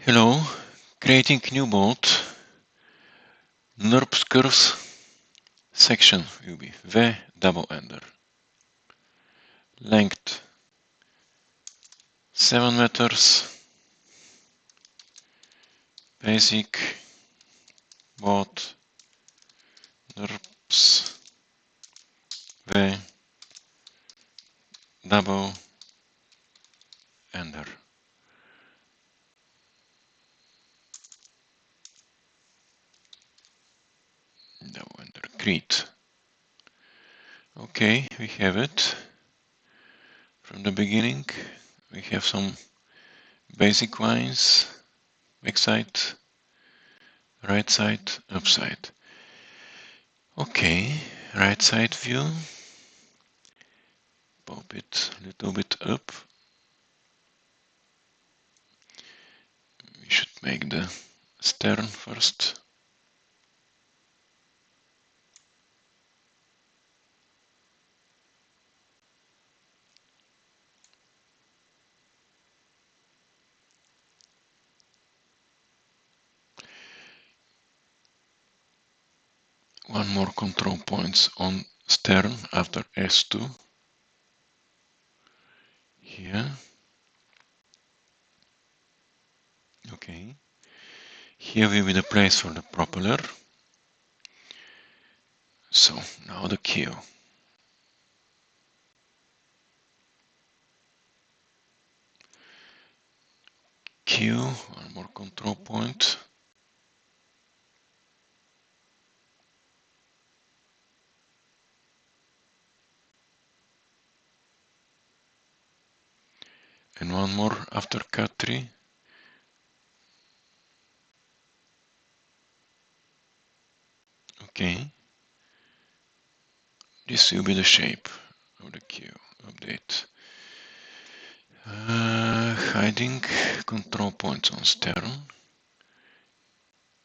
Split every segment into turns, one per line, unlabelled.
Hello, creating new boat. NURBS curves section will be V double ender. Length 7 meters. Basic boat NURBS V double ender. Double ender. Create. Okay, we have it. From the beginning, we have some basic lines, backside, right side, upside. Okay, right side view. Pop it a little bit up. We should make the stern first. One more control points on stern after S2. Here. Okay. Here will be the place for the propeller. So now the keel. Keel, one more control point. And one more after cut 3. Okay. This will be the shape of the keel. Update. Hiding control points on stern.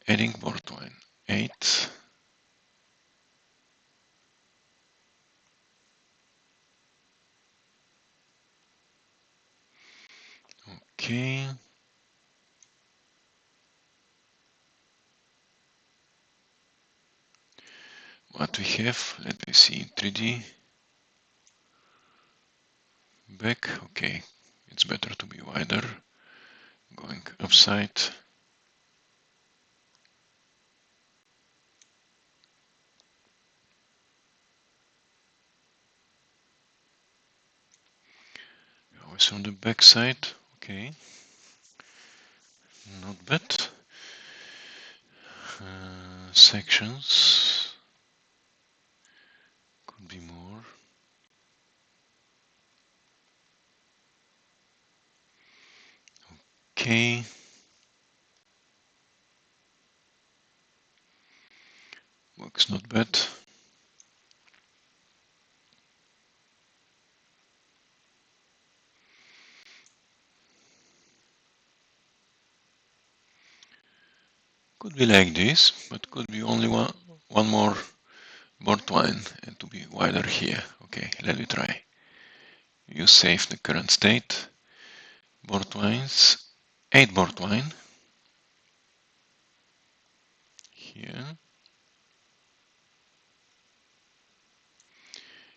Adding board line 8. Okay. What we have, let me see, 3D. Back, okay. It's better to be wider. Going upside. Always on the back side, okay. Not bad. Sections. Could be more. Okay. Works not bad. Could be like this, but could be only one more board line and to be wider here. Okay, let me try. You save the current state. Board lines, 8 board line. Here.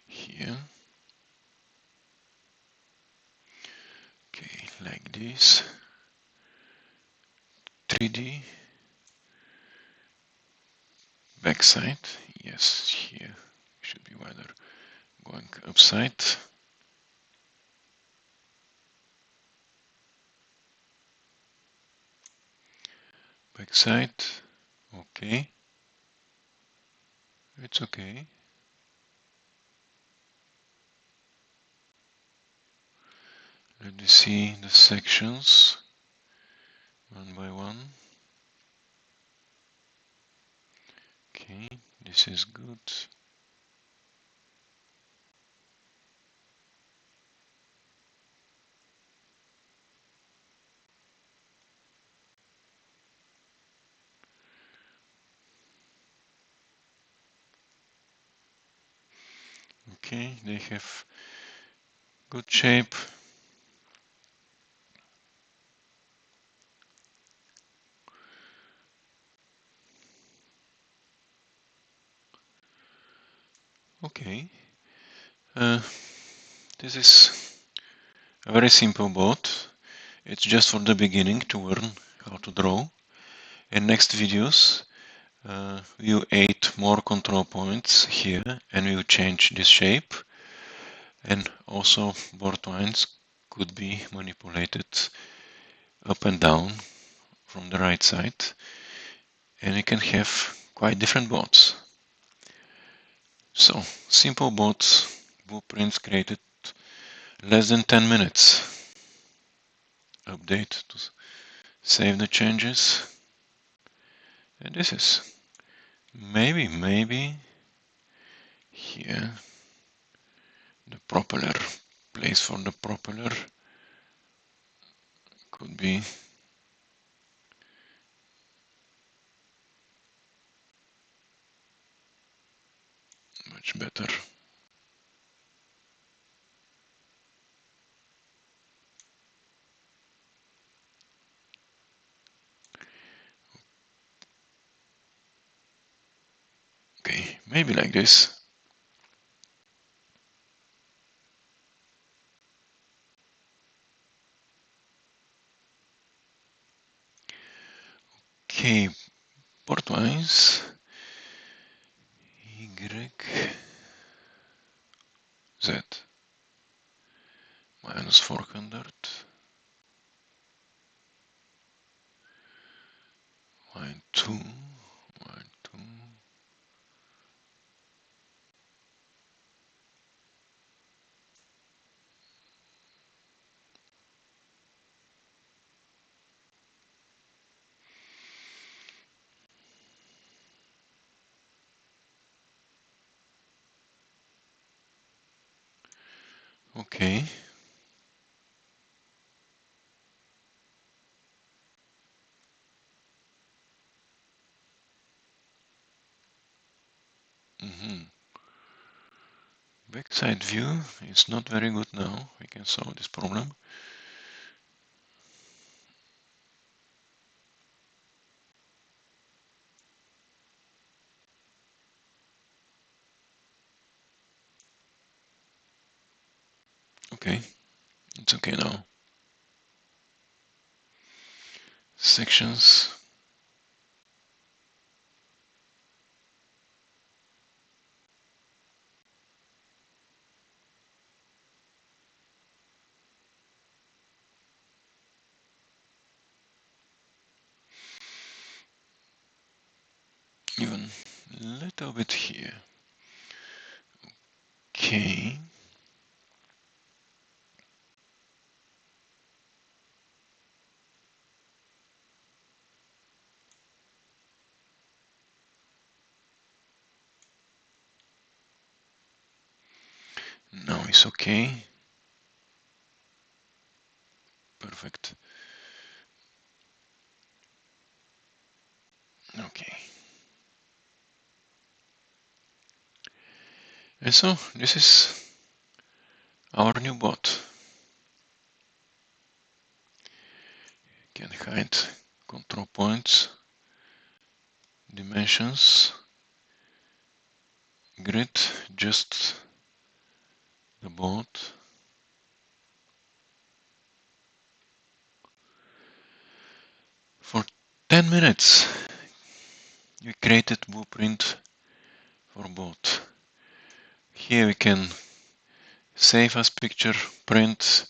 Here. Okay, like this. 3D. Backside. Yes, here should be wider. Going upside. Backside. Okay. It's okay. Let me see the sections one by one. Okay, this is good. Okay, they have good shape. Okay, this is a very simple boat. It's just for the beginning to learn how to draw. In next videos, we'll add more control points here and we'll change this shape. And also board lines could be manipulated up and down from the right side. And we can have quite different boats. So, simple boats, blueprints created less than 10 minutes. Update to save the changes. And this is maybe here the propeller, place for the propeller could be much better. Okay, maybe like this. Okay, port lines. Y, Z. Minus 400. Line 2. Line 2. Okay. Backside view is not very good now. We can solve this problem. Okay, it's okay now. Sections. Even a little bit here. Okay. Now it's okay. Perfect. Okay. And so this is our new bot. Can hide control points, dimensions, grid, just the boat. For 10 minutes we created blueprint for boat. Here we can save as picture, print,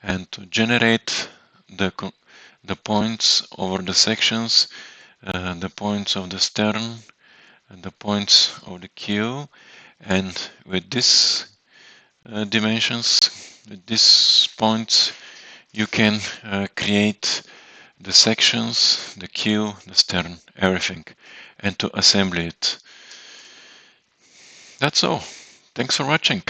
and to generate the points over the sections, the points of the stern, and the points of the keel, and with this dimensions, with these points, you can create the sections, the keel, the stern, everything, and to assemble it. That's all. Thanks for watching.